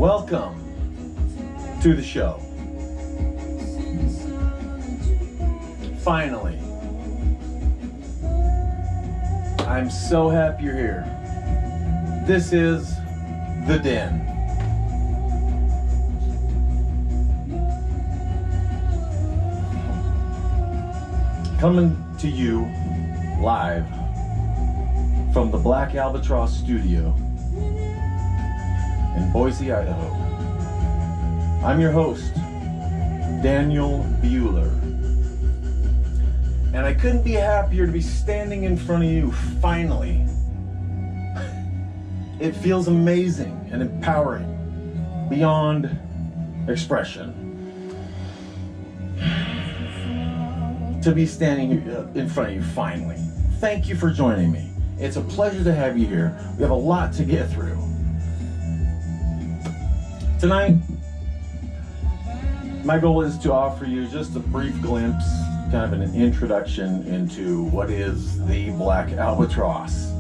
Welcome to the show. Finally. I'm so happy you're here. This is The Den. Coming to you live from the Black Albatross studio in Boise, Idaho. I'm your host, Daniel Buhler. And I couldn't be happier to be standing in front of you, finally. It feels amazing and empowering, beyond expression, to be standing in front of you, finally. Thank you for joining me. It's a pleasure to have you here. We have a lot to get through. Tonight, my goal is to offer you just a brief glimpse, kind of an introduction into what is the Black Albatross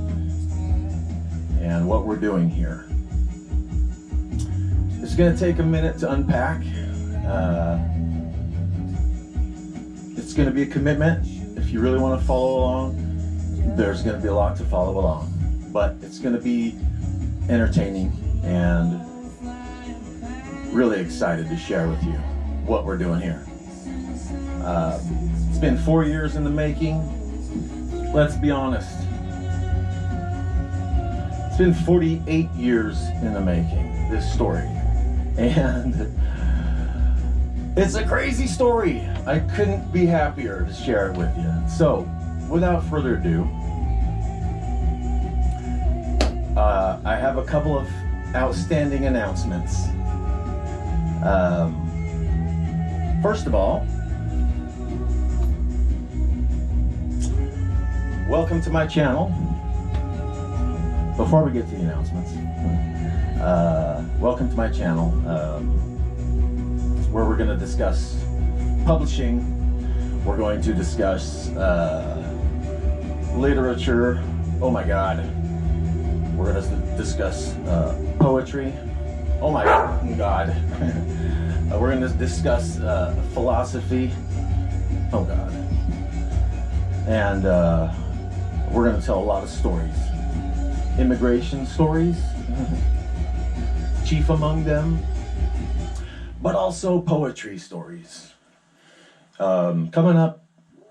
and what we're doing here. It's going to take a minute to unpack. It's going to be a commitment. If you really want to follow along, there's going to be a lot to follow along. But it's going to be entertaining and really excited to share with you what we're doing here. It's been 4 years in the making. Let's be honest. It's been 48 years in the making, this story. And it's a crazy story. I couldn't be happier to share it with you. So, without further ado, I have a couple of outstanding announcements. First of all, welcome to my channel. Before we get to the announcements, welcome to my channel, where we're going to discuss publishing. We're going to discuss literature. Oh my God. We're going to discuss poetry. Oh my God. We're going to discuss philosophy. Oh God. And we're going to tell a lot of stories. Immigration stories, chief among them, but also poetry stories. Coming up,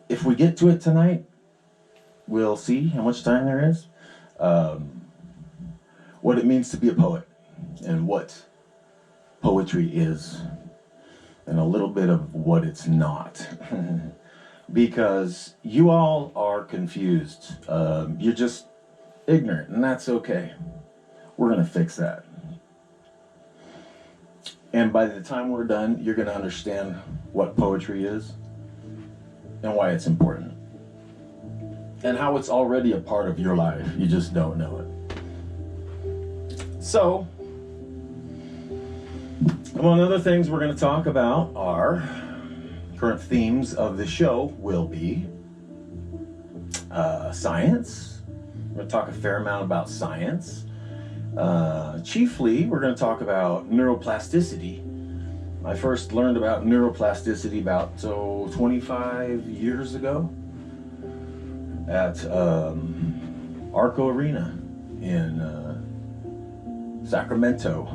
if we get to it tonight, we'll see how much time there is, what it means to be a poet, and what poetry is, and a little bit of what it's not. Because you all are confused. You're just ignorant, and that's okay. We're going to fix that. And by the time we're done, you're going to understand what poetry is and why it's important. And how it's already a part of your life. You just don't know it. So, among other things we're going to talk about are current themes of the show will be science. We're going to talk a fair amount about science. Chiefly, we're going to talk about neuroplasticity. I first learned about neuroplasticity about 25 years ago at Arco Arena in Sacramento.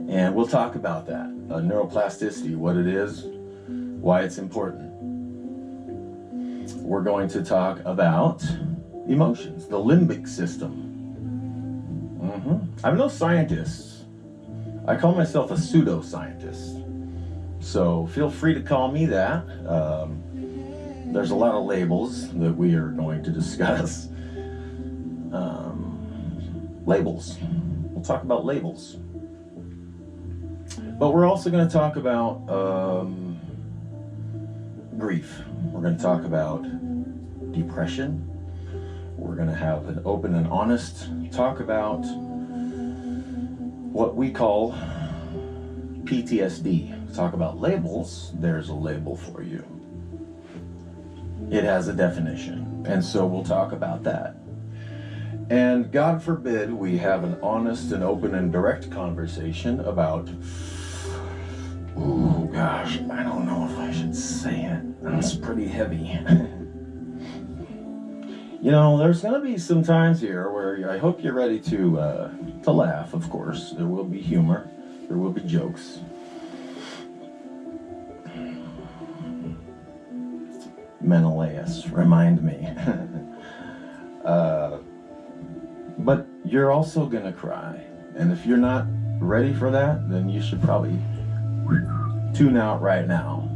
And we'll talk about that. Neuroplasticity, what it is, why it's important. We're going to talk about emotions, the limbic system. I'm no scientist. I call myself a pseudoscientist. So feel free to call me that. There's a lot of labels that we are going to discuss. Labels. We'll talk about labels. But we're also going to talk about grief. We're going to talk about depression. We're going to have an open and honest talk about what we call PTSD. Talk about labels. There's a label for you. It has a definition. And so we'll talk about that. And God forbid we have an honest and open and direct conversation about, oh gosh, I don't know if I should say it. That's pretty heavy. You know, there's going to be some times here where I hope you're ready to laugh, of course. There will be humor. There will be jokes. Menelaus, remind me. But you're also going to cry. And if you're not ready for that, then you should probably tune out right now.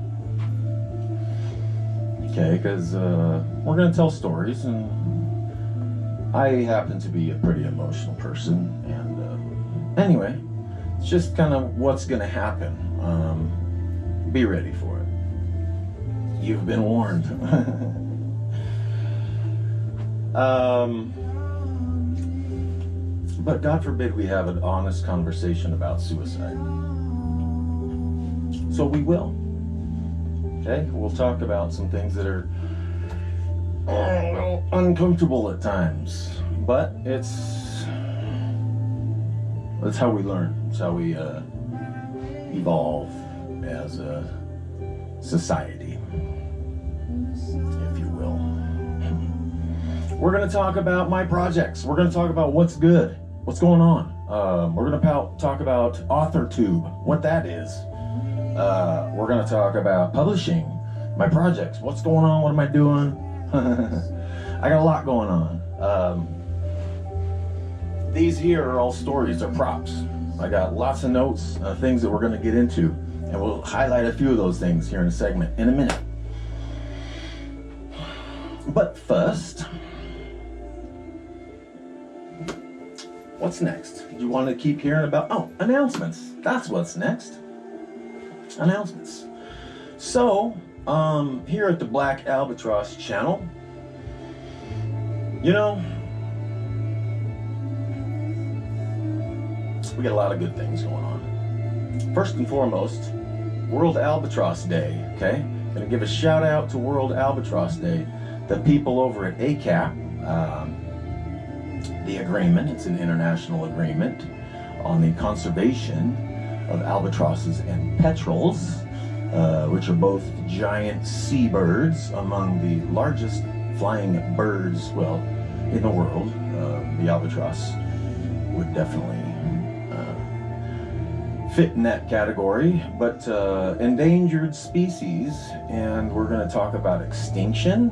Okay, because we're going to tell stories, and I happen to be a pretty emotional person, and anyway, it's just kind of what's going to happen. Be ready for it. You've been warned. But God forbid we have an honest conversation about suicide. So we will. Okay, we'll talk about some things that are uncomfortable at times, but it's how we learn. It's how we evolve as a society, if you will. We're going to talk about my projects. We're going to talk about what's good, what's going on. We're going to talk about AuthorTube, what that is. We're going to talk about publishing, my projects, what's going on, what am I doing? I got a lot going on. These here are all stories, they're props. I got lots of notes, things that we're going to get into, and we'll highlight a few of those things here in a segment in a minute. But first, what's next? Do you want to keep hearing about, announcements. That's what's next. Announcements. So, here at the Black Albatross channel, you know, we got a lot of good things going on. First and foremost, World Albatross Day, okay? Gonna give a shout out to World Albatross Day. The people over at ACAP, the agreement, it's an international agreement on the conservation of albatrosses and petrels, which are both giant seabirds, among the largest flying birds, well, in the world. The albatross would definitely fit in that category, but endangered species, and we're going to talk about extinction.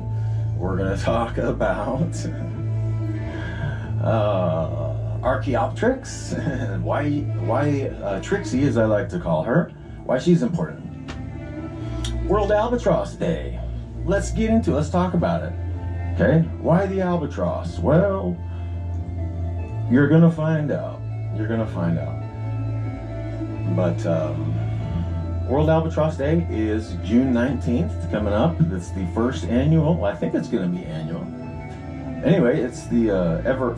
We're going to talk about Archaeopteryx, why Trixie, as I like to call her, why she's important. World Albatross Day. Let's get into it. Let's talk about it. Okay? Why the albatross? Well, you're going to find out. You're going to find out. But World Albatross Day is June 19th, coming up. It's the first annual, well, I think it's going to be annual. Anyway, it's the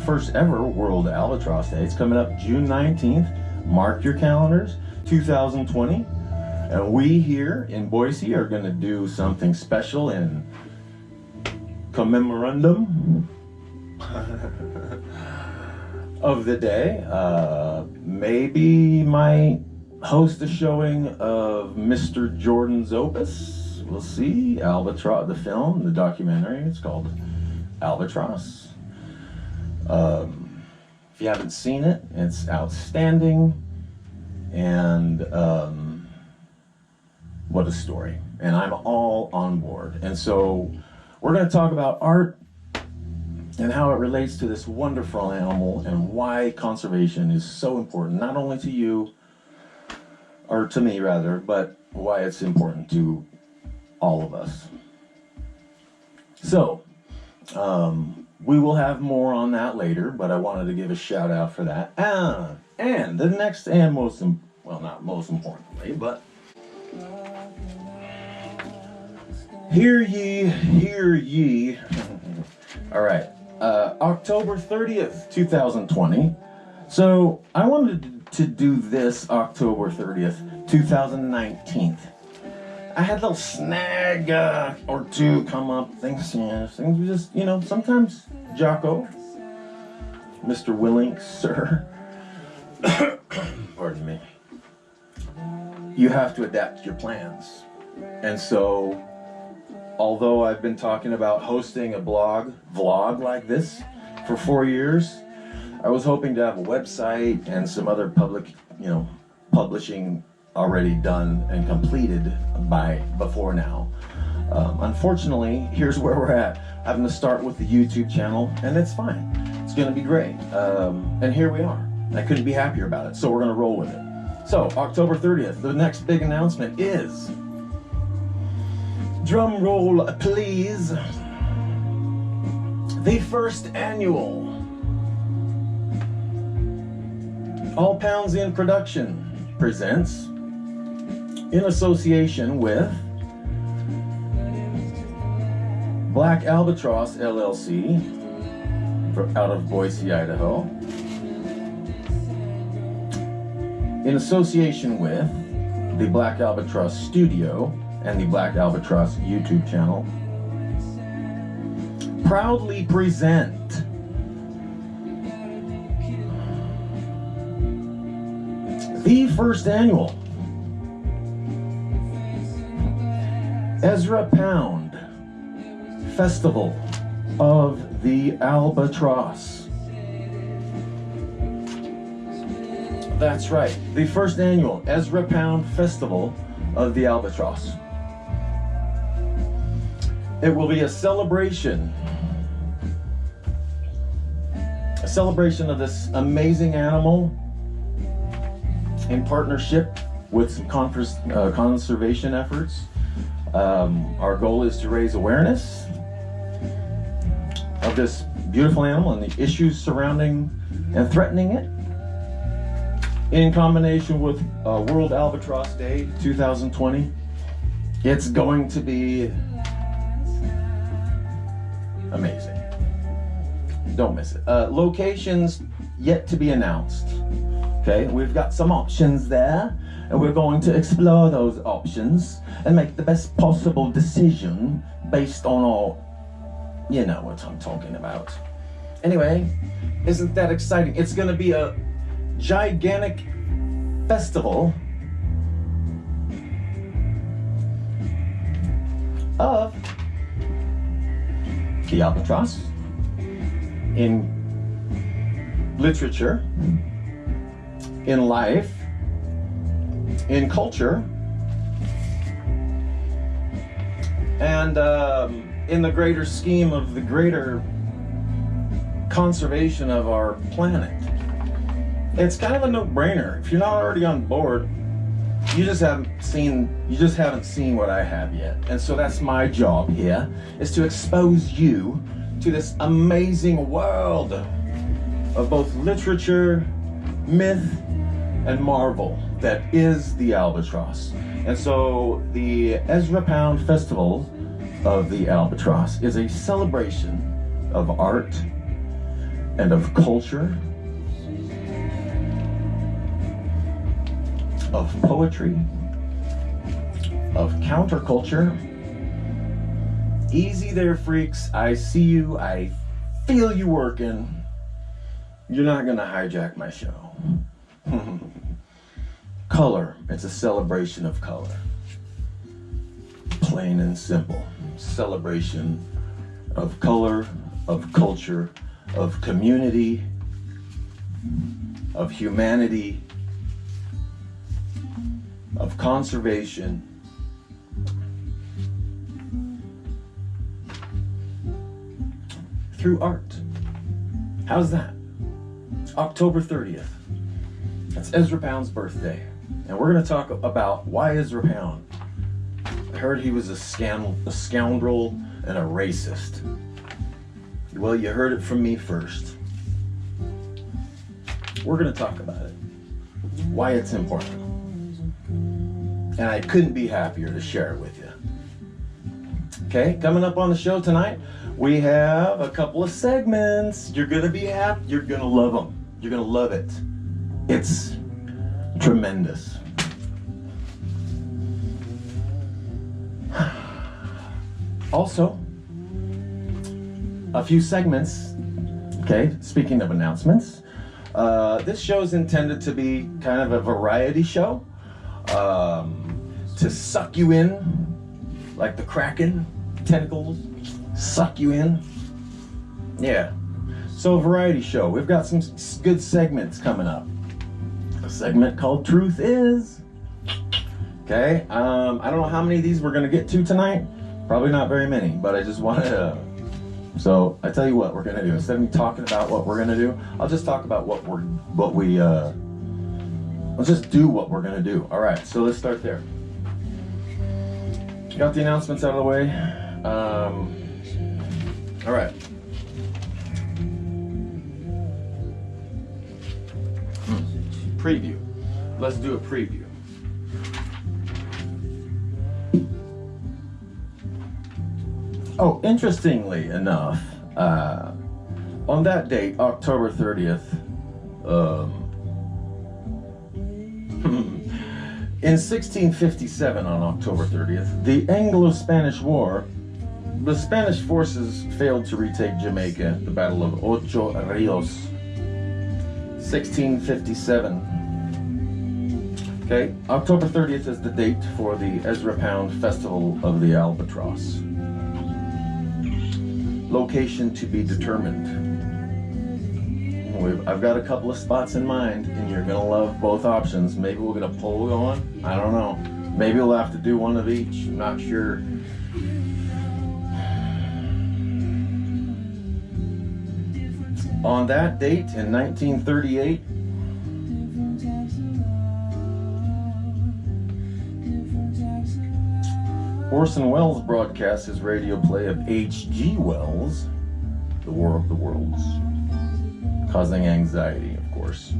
first ever World Albatross Day. It's coming up June 19th. Mark your calendars, 2020. And we here in Boise are going to do something special in commemorandum of the day. Maybe might host a showing of Mr. Jordan's opus. We'll see. Albatross, the film, the documentary. It's called Albatross. If you haven't seen it, it's outstanding. And what a story. And I'm all on board. And so we're going to talk about art and how it relates to this wonderful animal and why conservation is so important, not only to you, or to me rather, but why it's important to all of us. So, we will have more on that later, but I wanted to give a shout out for that. And the next and not most importantly, but hear ye. All right, October 30th, 2020. So I wanted to do this October 30th, 2019. I had a little snag or two come up, things just, sometimes Jocko. Mr. Willing, sir, pardon me, you have to adapt your plans. And so, although I've been talking about hosting a vlog like this for 4 years, I was hoping to have a website and some other public, publishing already done and completed before now. Unfortunately, here's where we're at. Having to start with the YouTube channel, and it's fine. It's gonna be great. And here we are. I couldn't be happier about it, so we're gonna roll with it. So, October 30th, the next big announcement is, drum roll please, the first annual All Pounds in Production presents, in association with Black Albatross LLC out of Boise, Idaho, in association with the Black Albatross Studio and the Black Albatross YouTube channel, proudly present the first annual Ezra Pound Festival of the Albatross. That's right, the first annual Ezra Pound Festival of the Albatross. It will be a celebration of this amazing animal in partnership with some conservation efforts. Our goal is to raise awareness of this beautiful animal and the issues surrounding and threatening it, in combination with World Albatross Day 2020. It's going to be amazing. Don't miss it. Locations yet to be announced. Okay, we've got some options there, and we're going to explore those options and make the best possible decision based on our, you know what I'm talking about. Anyway, isn't that exciting? It's going to be a gigantic festival of the albatross in literature, in life, in culture, and in the greater scheme of the greater conservation of our planet. It's kind of a no-brainer. If you're not already on board, you just haven't seen what I have yet. And so that's my job here, is to expose you to this amazing world of both literature, myth, and marvel that is the Albatross. And so the Ezra Pound Festival of the Albatross is a celebration of art and of culture, of poetry, of counterculture. Easy there, freaks. I see you. I feel you working. You're not gonna hijack my show. Color. It's a celebration of color. Plain and simple. Celebration of color, of culture, of community, of humanity, of conservation, through art. How's that? October 30th. That's Ezra Pound's birthday. And we're going to talk about why Ezra Pound. I heard he was a scoundrel and a racist. Well, you heard it from me first. We're going to talk about it. Why it's important. And I couldn't be happier to share it with you. Okay, coming up on the show tonight, we have a couple of segments. You're going to be happy. You're going to love them. You're going to love it. It's tremendous. Also, a few segments, okay, Okay, speaking of announcements, this show is intended to be kind of a variety show, to suck you in, like the Kraken tentacles, suck you in. Yeah, so a variety show. We've got some good segments coming up. A segment called Truth Is. Okay, I don't know how many of these we're gonna get to tonight. Probably not very many, but I just wanted to. So I tell you what we're gonna do. Instead of me talking about what we're gonna do, I'll just talk about let's just do what we're gonna do. All right, so let's start there. Got the announcements out of the way. All right. Preview. Let's do a preview. Oh, interestingly enough, on that date, October 30th, in 1657, on October 30th, the Anglo-Spanish War, the Spanish forces failed to retake Jamaica, the Battle of Ocho Rios, 1657. Okay, October 30th is the date for the Ezra Pound Festival of the Albatross. Location to be determined. I've got a couple of spots in mind, and you're gonna love both options. Maybe we'll get a poll going. I don't know. Maybe we'll have to do one of each. I'm not sure. On that date in 1938, Orson Welles broadcast his radio play of H.G. Wells' The War of the Worlds, causing anxiety, of course.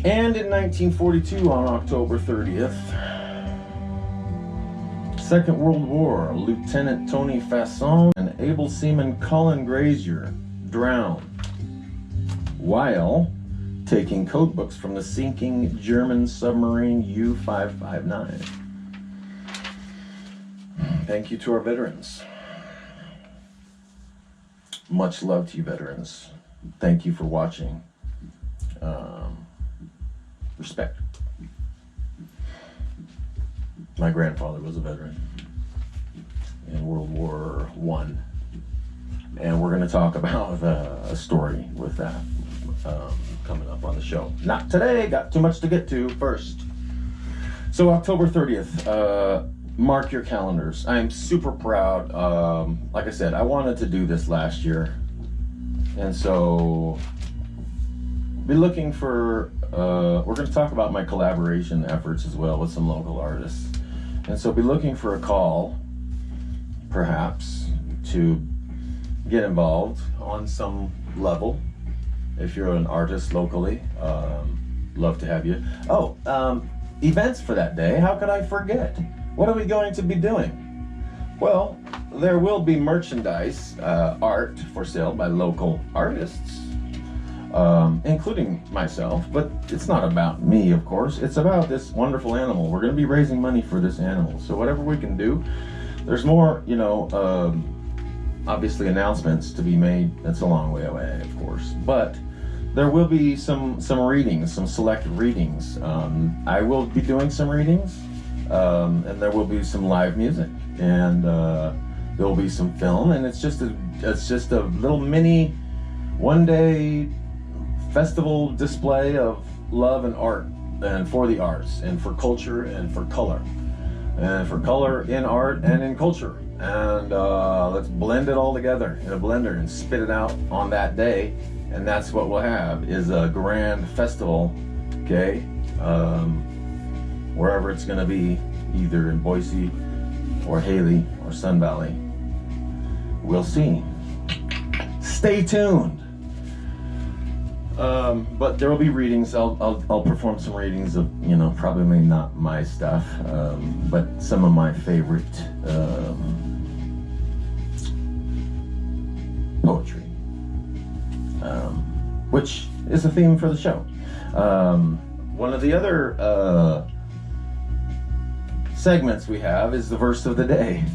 And in 1942, on October 30th, Second World War, Lieutenant Tony Fasson and able seaman Colin Grazier drowned while taking code books from the sinking German submarine U-559. Thank you to our veterans. Much love to you, veterans. Thank you for watching. Respect. My grandfather was a veteran in World War I, and we're going to talk about a story with that coming up on the show. Not today, got too much to get to first. So October 30th, mark your calendars. I'm super proud. Like I said, I wanted to do this last year, and so be looking for, we're going to talk about my collaboration efforts as well with some local artists. And so be looking for a call, perhaps, to get involved on some level. If you're an artist locally, love to have you. Oh, events for that day, how could I forget? What are we going to be doing? Well, there will be merchandise, art for sale by local artists, including myself, but it's not about me, of course. It's about this wonderful animal. We're going to be raising money for this animal. So whatever we can do, there's more, obviously announcements to be made. That's a long way away, of course, but there will be some readings, some selected readings. I will be doing some readings, and there will be some live music, and there will be some film, and it's just a little mini one-day festival display of love and art, and for the arts, and for culture, and for color in art and in culture. And let's blend it all together in a blender and spit it out on that day. And that's what we'll have, is a grand festival, okay? Wherever it's gonna be, either in Boise or Haley or Sun Valley. We'll see. Stay tuned. But there will be readings. I'll perform some readings of, probably not my stuff, but some of my favorite poetry, which is a theme for the show. One of the other segments we have is the verse of the day,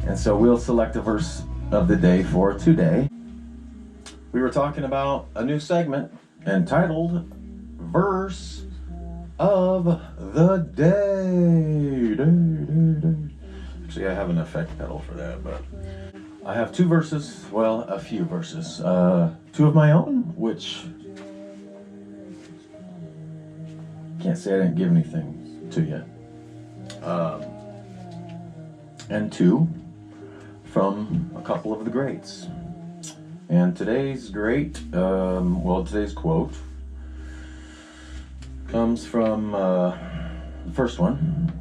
and so we'll select a verse of the day for today. We were talking about a new segment entitled Verse of the Day. Actually, I have an effect pedal for that, but I have two verses, well, a few verses. Two of my own, which can't say I didn't give anything to you. And two from a couple of the greats. And today's great, today's quote comes from the first one.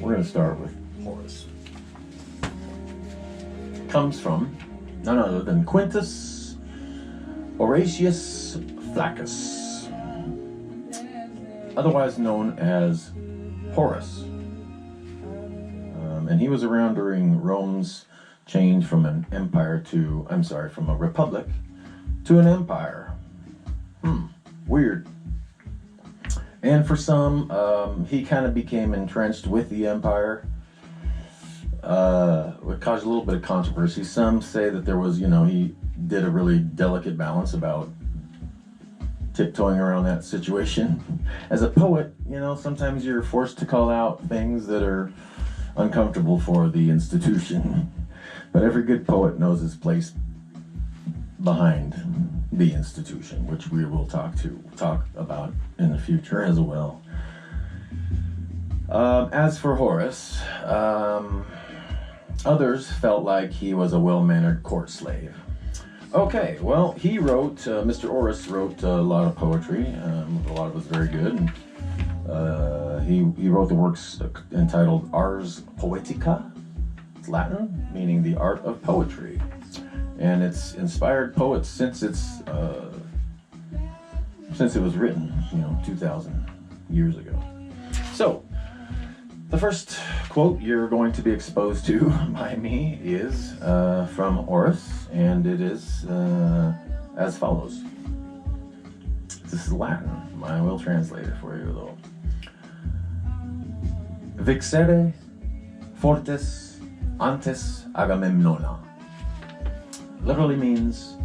We're going to start with Horace. Comes from none other than Quintus Horatius Flaccus, otherwise known as Horace. And he was around during Rome's change from a republic to an empire. Weird. And for some, he kind of became entrenched with the empire. It caused a little bit of controversy. Some say that there was, he did a really delicate balance about tiptoeing around that situation. As a poet, sometimes you're forced to call out things that are uncomfortable for the institution. But every good poet knows his place behind the institution, which we will talk about in the future as well. As for Horace, others felt like he was a well-mannered court slave. Okay, well, he wrote, Mr. Horace wrote a lot of poetry. A lot of it was very good. He wrote the works entitled Ars Poetica. It's Latin, meaning the art of poetry. And it's inspired poets since it was written, 2,000 years ago. So, the first quote you're going to be exposed to by me is from Horace, and it is as follows. This is Latin. I will translate it for you, though. Vixere fortis antes Agamemnona. Literally means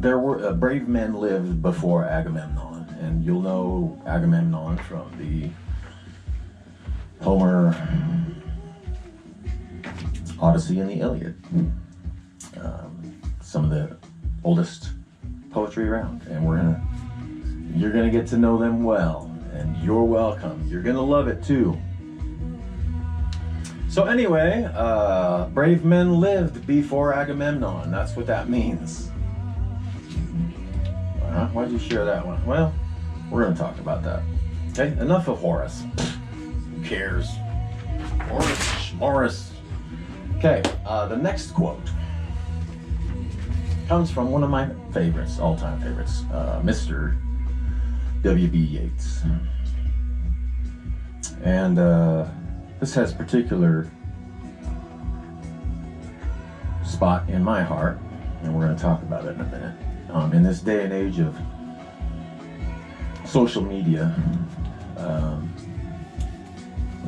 there were brave men lived before Agamemnon, and you'll know Agamemnon from the Homer Odyssey and the Iliad. Some of the oldest poetry around, and you're gonna get to know them well, and you're welcome. You're gonna love it too. So anyway, brave men lived before Agamemnon. That's what that means. Why'd you share that one? Well, we're gonna talk about that. Okay, enough of Horace. Who cares? Horace. Okay, the next quote comes from one of my favorites, all-time favorites, Mr. W.B. Yeats. And this has particular spot in my heart, and we're going to talk about it in a minute. In this day and age of social media, a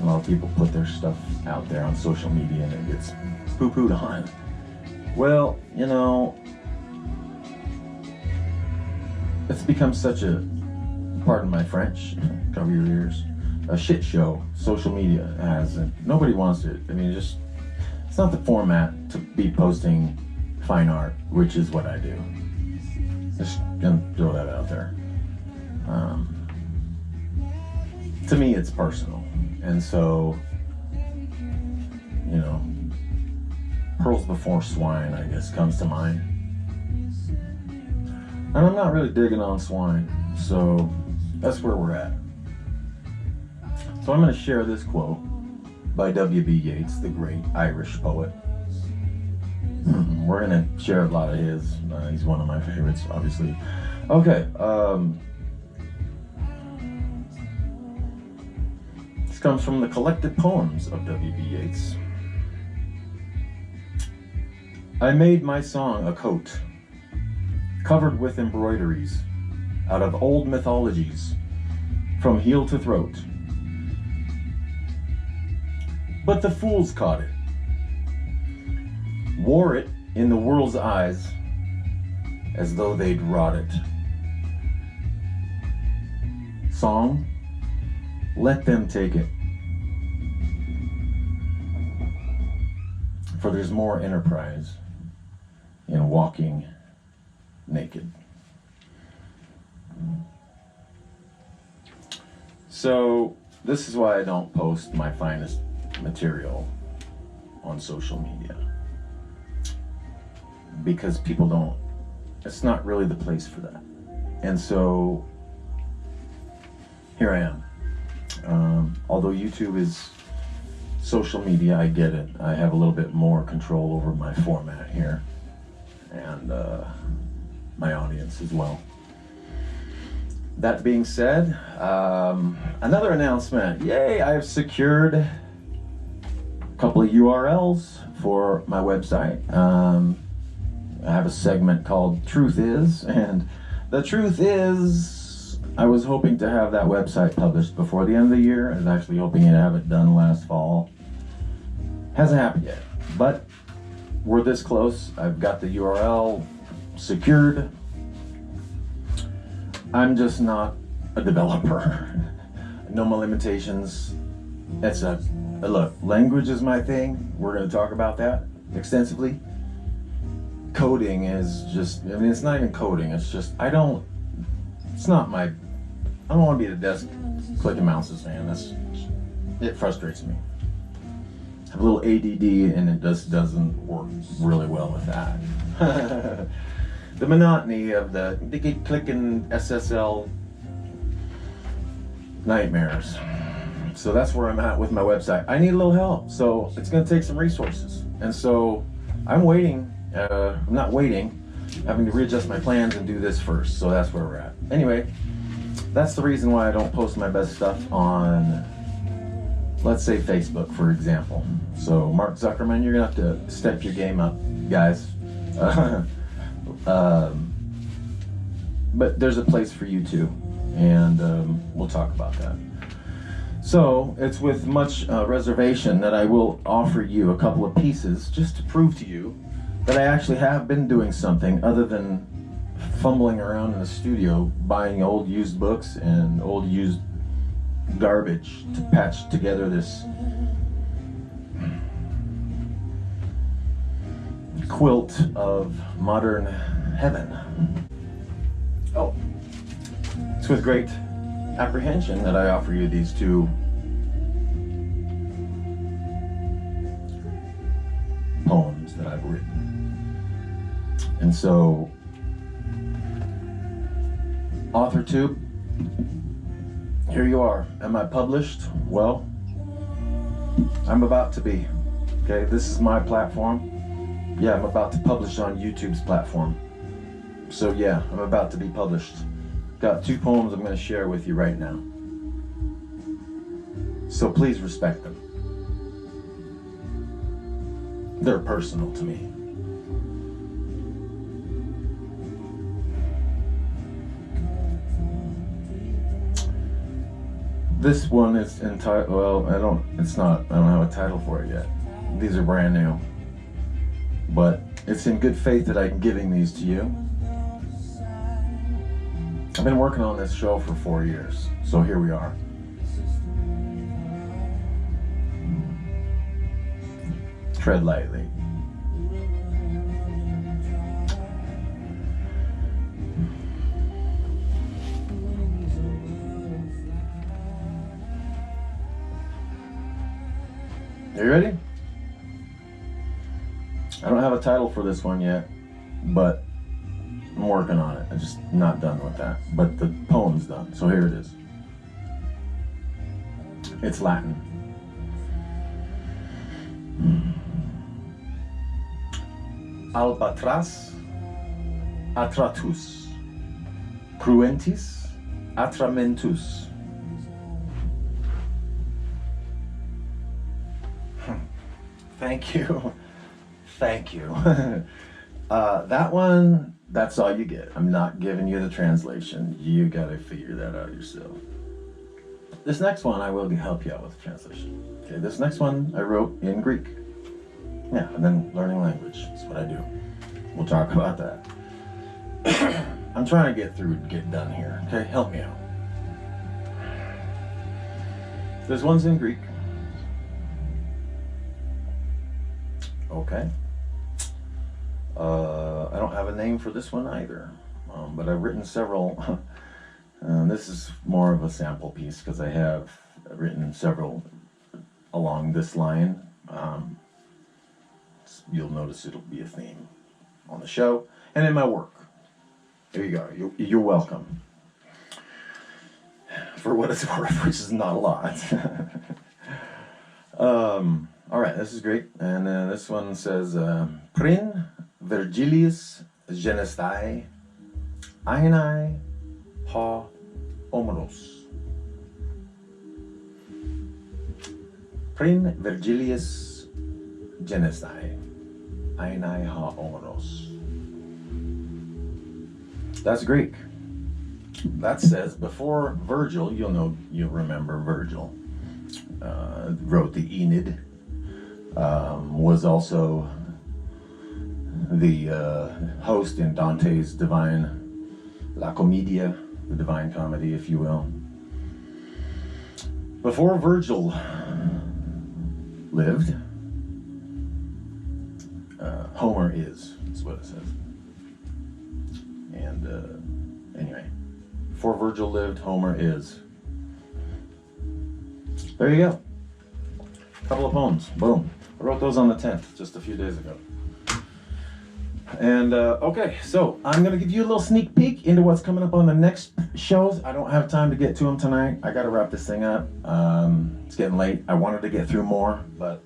lot of people put their stuff out there on social media and it gets poo-pooed on. Well, it's become such a, pardon my French, cover your ears, a shit show social media has, and nobody wants it. It's not the format to be posting fine art, which is what I do. Just gonna throw that out there. To me, it's personal, and so, pearls before swine, I guess, comes to mind. And I'm not really digging on swine, so that's where we're at. So I'm going to share this quote by W.B. Yeats, the great Irish poet. We're going to share a lot of his. He's one of my favorites, obviously. Okay. This comes from the collected poems of W.B. Yeats. I made my song a coat, covered with embroideries. out of old mythologies from heel to throat. But the fools caught it, wore it in the world's eyes as though they'd wrought it. Song, let them take it. For there's more enterprise in walking naked. So this is why I don't post my finest material on social media, because people don't, it's not really the place for that. And so here I am. Although YouTube is social media, I get it. I have a little bit more control over my format here and my audience as well. That being said, another announcement. Yay, I have secured a couple of URLs for my website. I have a segment called Truth Is, and the truth is, I was hoping to have that website published before the end of the year. I was actually hoping to have it done last fall. Hasn't happened yet, but we're this close. I've got the URL secured. I'm just not a developer. I know my limitations. Look, language is my thing. We're going to talk about that extensively. Coding is just, I mean, it's not even coding. It's just, I don't want to be at a desk clicking mouses, man. It frustrates me. I have a little ADD and it just doesn't work really well with that. The monotony of the clicking SSL nightmares. So that's where I'm at with my website. I need a little help, so it's going to take some resources. And so I'm waiting. I'm not waiting, having to readjust my plans and do this first. So that's where we're at. Anyway, that's the reason why I don't post my best stuff on, let's say, Facebook, for example. So Mark Zuckerman, you're going to have to step your game up, guys. But there's a place for you too, and we'll talk about that. So it's with much reservation that I will offer you a couple of pieces just to prove to you that I actually have been doing something other than fumbling around in the studio buying old used books and old used garbage to patch together this quilt of modern heaven. Oh, it's with great apprehension that I offer you these two poems that I've written. And so, AuthorTube, here you are. Am I published? Well, I'm about to be. Okay, this is my platform. Yeah, I'm about to publish on YouTube's platform. So yeah, I'm about to be published. Got two poems I'm going to share with you right now. So please respect them. They're personal to me. This one is entitled, well, I don't have a title for it yet. These are brand new. But it's in good faith that I'm giving these to you. I've been working on this show for 4 years, so here we are. Tread lightly. Are you ready? I don't have a title for this one yet, but I'm working on it. I'm just not done with that. But the poem's done, so here it is. It's Latin. Albatross atratus, cruentis atramentus. Thank you. Thank you. That one That's all you get. I'm not giving you the translation. You gotta figure that out yourself. This next one, I will help you out with the translation. Okay, this next one I wrote in Greek. Yeah, and then learning language. That's what I do. We'll talk about that. I'm trying to get done here. Okay, help me out. This one's in Greek. Okay. I don't have a name for this one either, but I've written several. This is more of a sample piece because I have written several along this line. You'll notice it'll be a theme on the show and in my work. There you go. You're welcome. For what it's worth, which is not a lot. All right, this is great. And this one says, Prin Virgilius genestai aenai ha omeros. Prin Virgilius genestai aenai ha omeros. That's Greek. That says, before Virgil, you'll remember Virgil, wrote the Aeneid, was also the host in Dante's Divine La Commedia, the Divine Comedy, if you will. Before Virgil lived, Homer is what it says. And anyway, before Virgil lived, Homer is. There you go. A couple of poems. Boom. I wrote those on the 10th, just a few days ago. And okay, so I'm going to give you a little sneak peek into what's coming up on the next shows. I don't have time to get to them tonight. I got to wrap this thing up. It's getting late. I wanted to get through more, but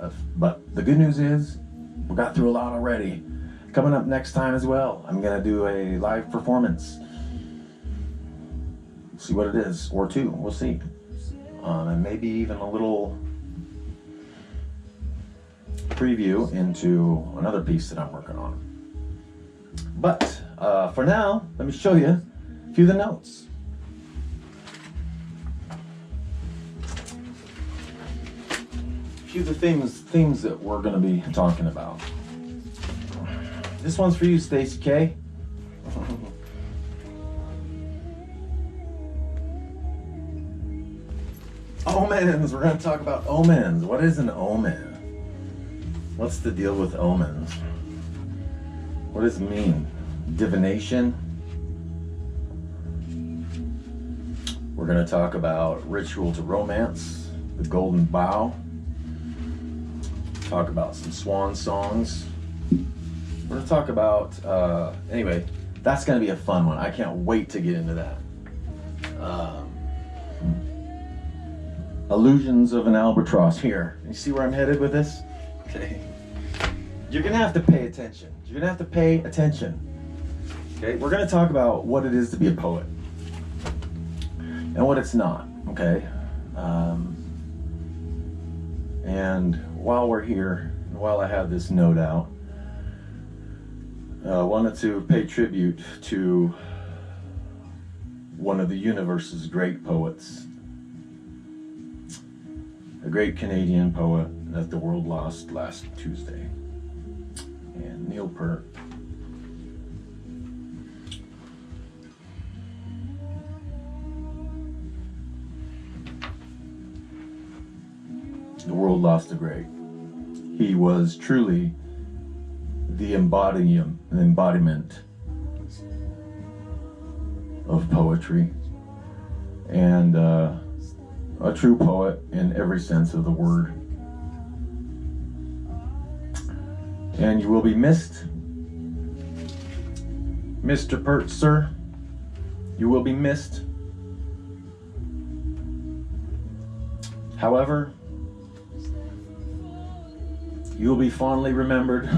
the good news is we got through a lot already. Coming up next time as well, I'm going to do a live performance. See what it is, or two, we'll see. And maybe even a little preview into another piece that I'm working on. But for now, let me show you a few of the notes. A few of the themes that we're going to be talking about. This one's for you, Stacy K. Omens. We're going to talk about omens. What is an omen? What's the deal with omens? What does it mean? Divination. We're going to talk about ritual to romance, the golden bough. Talk about some swan songs. We're going to talk about, anyway, that's going to be a fun one. I can't wait to get into that. Illusions of an albatross here. You see where I'm headed with this? Okay. You're going to have to pay attention. You're going to have to pay attention. Okay, we're going to talk about what it is to be a poet and what it's not, okay? And while we're here, while I have this note out, wanted to pay tribute to one of the universe's great poets, a great Canadian poet that the world lost last Tuesday, and Neil Peart. The world lost a great. He was truly the embodiment of poetry, and a true poet in every sense of the word. And you will be missed, Mr. Peart, sir. You will be missed. However, you will be fondly remembered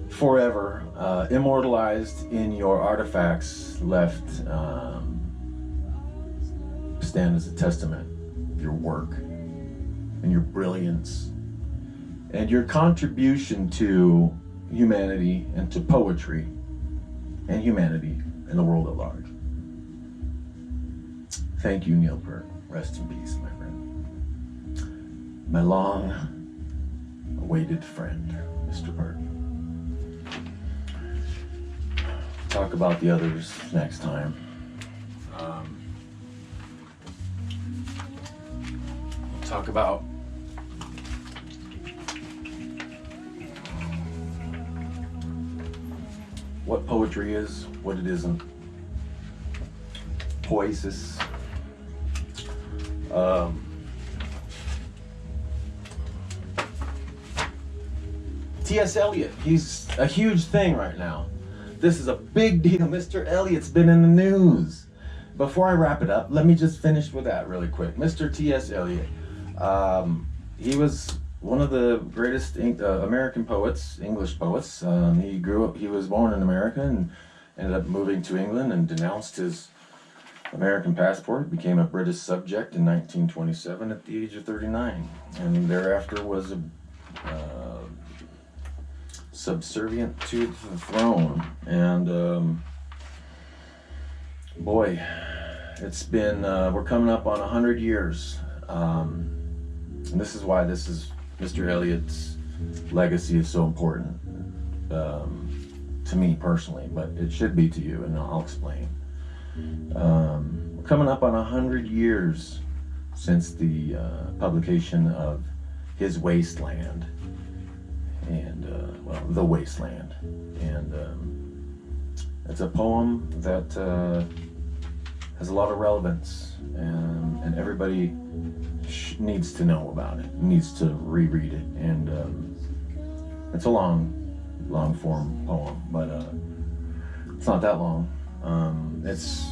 forever, immortalized in your artifacts left, stand as a testament of your work and your brilliance and your contribution to humanity and to poetry and humanity and the world at large. Thank you, Neil Peart. Rest in peace, my friend. My long-awaited friend, Mr. Peart. Talk about the others next time. Talk about what poetry is, what it isn't. Poesis. T.S. Eliot, he's a huge thing right now. This is a big deal. Mr. Eliot's been in the news. Before I wrap it up, let me just finish with that really quick. Mr. T.S. Eliot, he was one of the greatest American poets, English poets. He was born in America and ended up moving to England and denounced his American passport, became a British subject in 1927 at the age of 39, and thereafter was subservient to the throne. And boy, it's been, we're coming up on 100 years. And this is why Mr. Eliot's legacy is so important to me personally, but it should be to you, and I'll explain. We're coming up on 100 years since the publication of his Wasteland, and The Wasteland, and it's a poem that has a lot of relevance, and everybody needs to know about it, needs to reread it, and it's a long form poem, but it's not that long. It's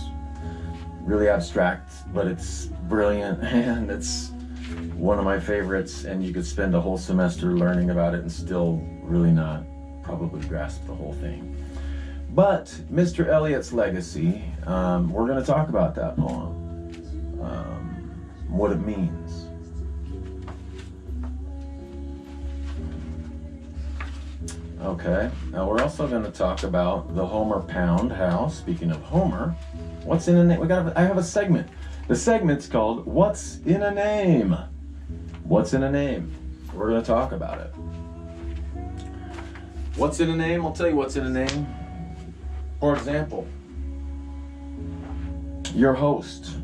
really abstract, but it's brilliant, and it's one of my favorites, and you could spend a whole semester learning about it and still really not probably grasp the whole thing. But Mr. Eliot's legacy, we're going to talk about that poem, what it means. Okay, now we're also going to talk about the Homer Pound House. Speaking of Homer, what's in a name? I have a segment. The segment's called What's in a Name? What's in a name? We're going to talk about it. What's in a name? I'll tell you what's in a name. For example, your host,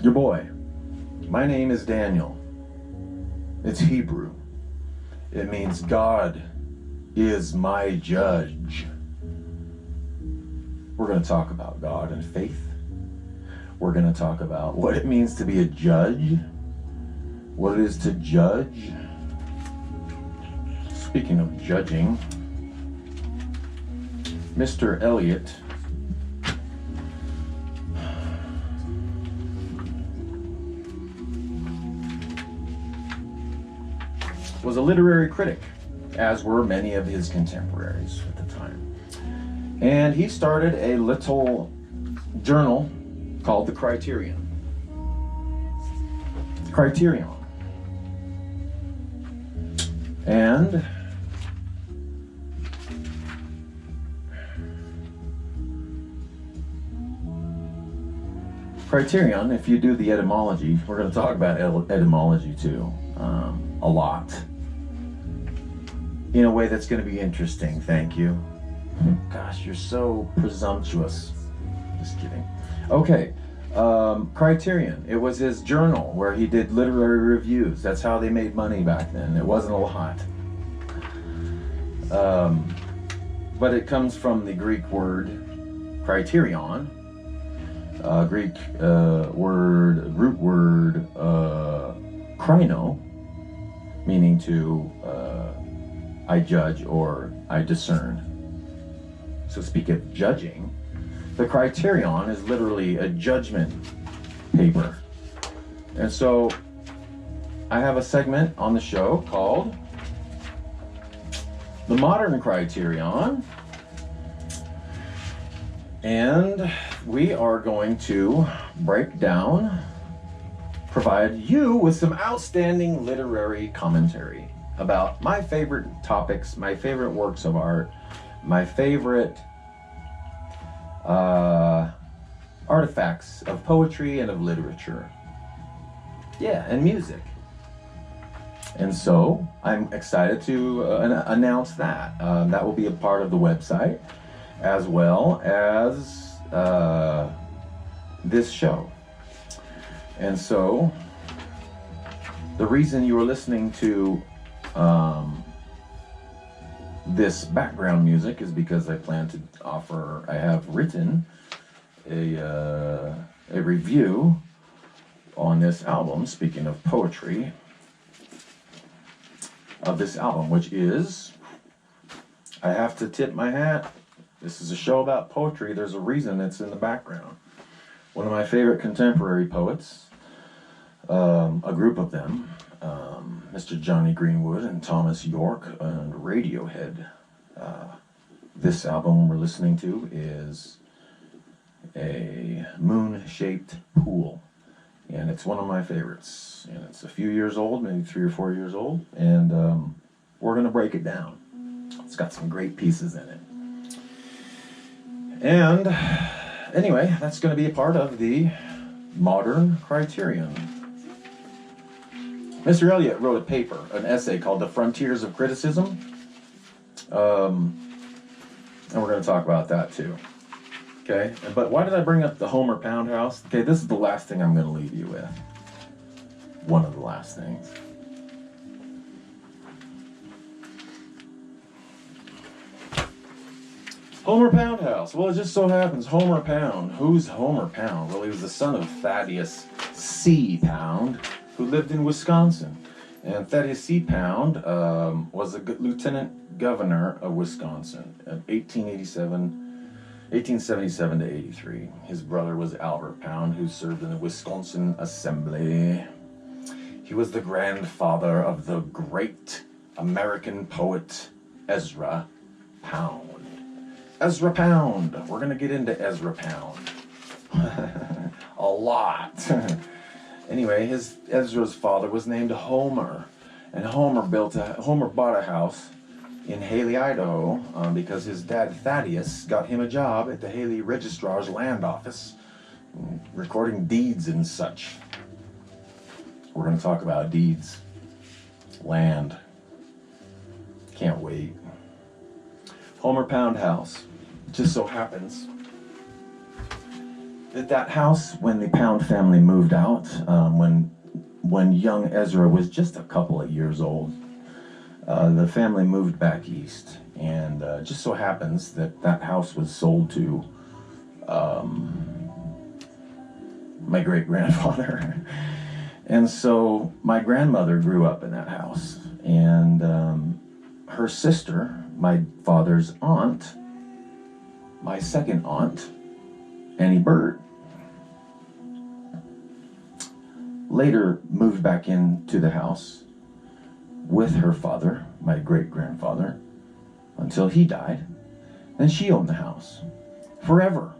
your boy. My name is Daniel. It's Hebrew. It means God is my judge. We're going to talk about God and faith. We're going to talk about what it means to be a judge, what it is to judge. Speaking of judging, Mr. Eliot was a literary critic, as were many of his contemporaries at the time. And he started a little journal called the Criterion. And Criterion, if you do the etymology, we're going to talk about etymology too, a lot. In a way that's going to be interesting, thank you. Gosh, you're so presumptuous. Just kidding. Okay, Criterion. It was his journal where he did literary reviews. That's how they made money back then. It wasn't a lot. But it comes from the Greek word criterion, root word krino, meaning to I judge or I discern. So speak of judging, the Criterion is literally a judgment paper. And so I have a segment on the show called The Modern Criterion. And we are going to break down, provide you with some outstanding literary commentary about my favorite topics, my favorite works of art, my favorite artifacts of poetry and of literature. Yeah, and music. And so I'm excited to announce that. That will be a part of the website, as well as this show. And so the reason you are listening to this background music is because I plan to offer, I have written a review on this album, speaking of poetry, of this album, which is, I have to tip my hat, this is a show about poetry, there's a reason it's in the background. One of my favorite contemporary poets, a group of them, Mr. Johnny Greenwood and Thomas York and Radiohead. This album we're listening to is a moon-shaped pool, and it's one of my favorites, and it's a few years old, maybe 3 or 4 years old, and we're gonna break it down. It's got some great pieces in it. And anyway, that's gonna be a part of the modern criterion. Mr. Eliot wrote a paper, an essay called The Frontiers of Criticism, and we're gonna talk about that too. Okay, but why did I bring up the Homer Pound House? Okay, this is the last thing I'm going to leave you with. One of the last things. Homer Pound House. Well, it just so happens Homer Pound. Who's Homer Pound? Well, he was the son of Thaddeus C. Pound, who lived in Wisconsin. And Thaddeus C. Pound was a lieutenant governor of Wisconsin in 1877 to 83. His brother was Albert Pound, who served in the Wisconsin Assembly. He was the grandfather of the great American poet Ezra Pound. Ezra Pound. We're going to get into Ezra Pound. A lot. Anyway, Ezra's father was named Homer, and Homer bought a house in Haley, Idaho, because his dad Thaddeus got him a job at the Haley Registrar's Land Office, recording deeds and such. We're going to talk about deeds, land. Can't wait. Homer Pound House. It just so happens that house, when the Pound family moved out, when young Ezra was just a couple of years old, the family moved back east, and just so happens that house was sold to my great-grandfather. And so my grandmother grew up in that house, and her sister, my father's aunt, my second aunt, Annie Bird, later moved back into the house with her father, my great-grandfather, until he died. Then she owned the house forever.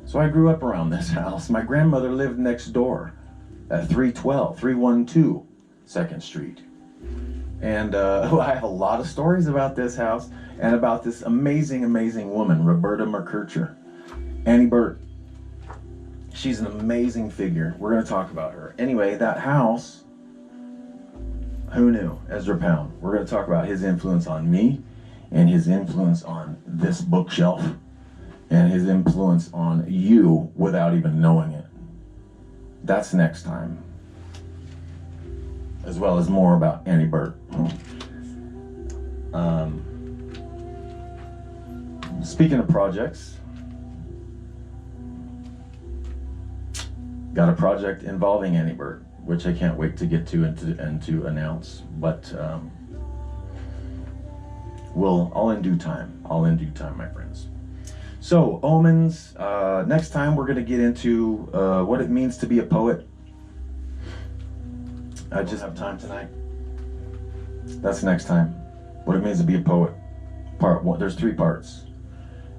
So I grew up around this house. My grandmother lived next door at 312 2nd Street. And I have a lot of stories about this house and about this amazing, amazing woman, Roberta McKercher, Annie Burt. She's an amazing figure. We're going to talk about her. Anyway, that house, who knew? Ezra Pound. We're going to talk about his influence on me, and his influence on this bookshelf, and his influence on you without even knowing it. That's next time. As well as more about Annie Burt. Speaking of projects, got a project involving Annie Burt, which I can't wait to get to and to announce, but all in due time. All in due time, my friends. So, omens. Next time we're going to get into what it means to be a poet. I just have time tonight. That's next time. What it means to be a poet. Part one. There's 3 parts.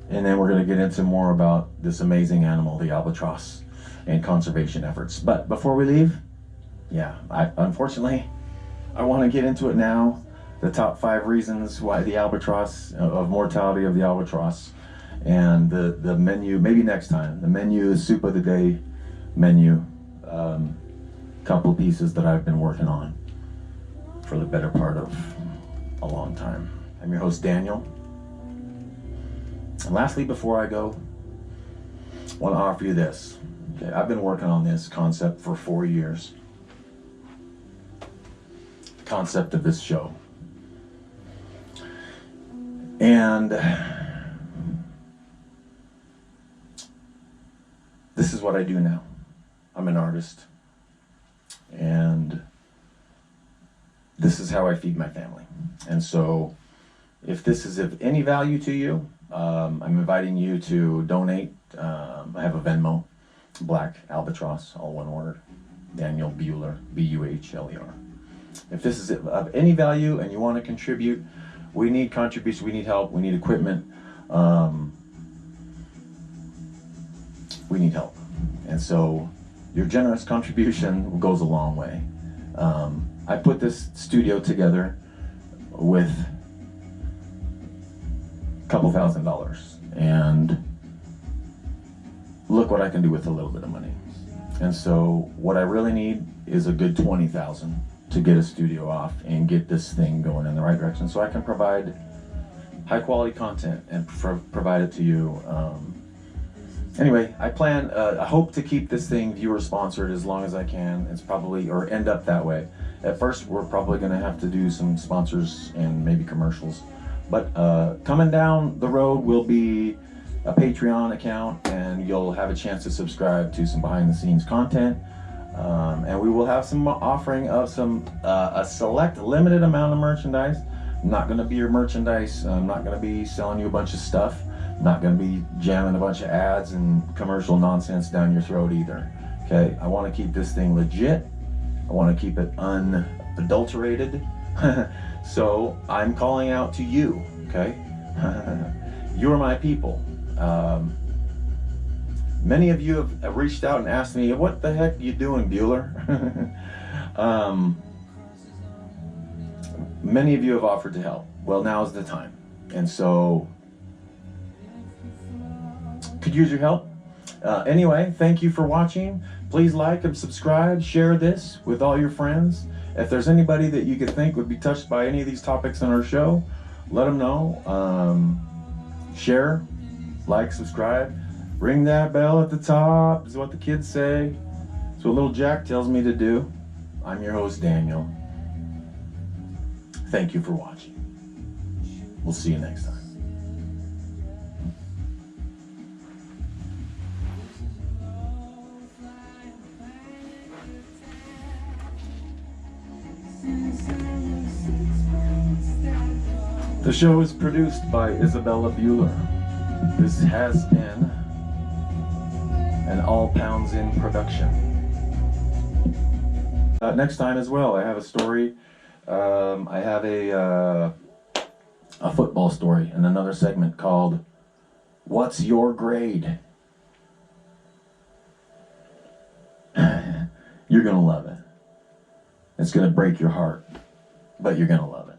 And then we're going to get into more about this amazing animal, the albatross, and conservation efforts. But before we leave, unfortunately, I want to get into it now. The top 5 reasons why the albatross, of mortality of the albatross, And the menu, maybe next time, the menu is soup of the day menu. Couple pieces that I've been working on for the better part of a long time. I'm your host, Daniel. And lastly, before I go, I want to offer you this. Okay, I've been working on this concept for 4 years. The concept of this show. And this is what I do now. I'm an artist. And this is how I feed my family. And so if this is of any value to you, I'm inviting you to donate. I have a Venmo, Black Albatross, all one word. Daniel Buhler, B-U-H-L-E-R. If this is of any value and you want to contribute, we need contributions, we need help, we need equipment. We need help. And so your generous contribution goes a long way. I put this studio together with a couple $1,000, and look what I can do with a little bit of money. And so what I really need is a good 20,000 to get a studio off and get this thing going in the right direction, so I can provide high quality content and provide it to you. Anyway, I hope to keep this thing viewer sponsored as long as I can. It's probably, or end up that way. At first, we're probably gonna have to do some sponsors and maybe commercials. But coming down the road will be a Patreon account, and you'll have a chance to subscribe to some behind the scenes content. And we will have some offering of some, a select limited amount of merchandise. I'm not gonna be your merchandise. I'm not gonna be selling you a bunch of stuff. Not going to be jamming a bunch of ads and commercial nonsense down your throat either. Okay, I want to keep this thing legit. I want to keep it unadulterated. So I'm calling out to you. Okay, you're my people. Many of you have reached out and asked me, "What the heck are you doing, Bueller?" Many of you have offered to help. Well, now's the time, and so could use your help. Anyway, thank you for watching. Please like and subscribe, share this with all your friends. If there's anybody that you could think would be touched by any of these topics on our show, let them know. Share, like, subscribe, ring that bell at the top is what the kids say. It's what little Jack tells me to do. I'm your host, Daniel. Thank you for watching. We'll see you next time. The show is produced by Isabella Buhler. This has been an All Pounds In production. Next time as well, I have a story. I have a football story in another segment called "What's Your Grade?" You're gonna love it. It's gonna break your heart, but you're gonna love it.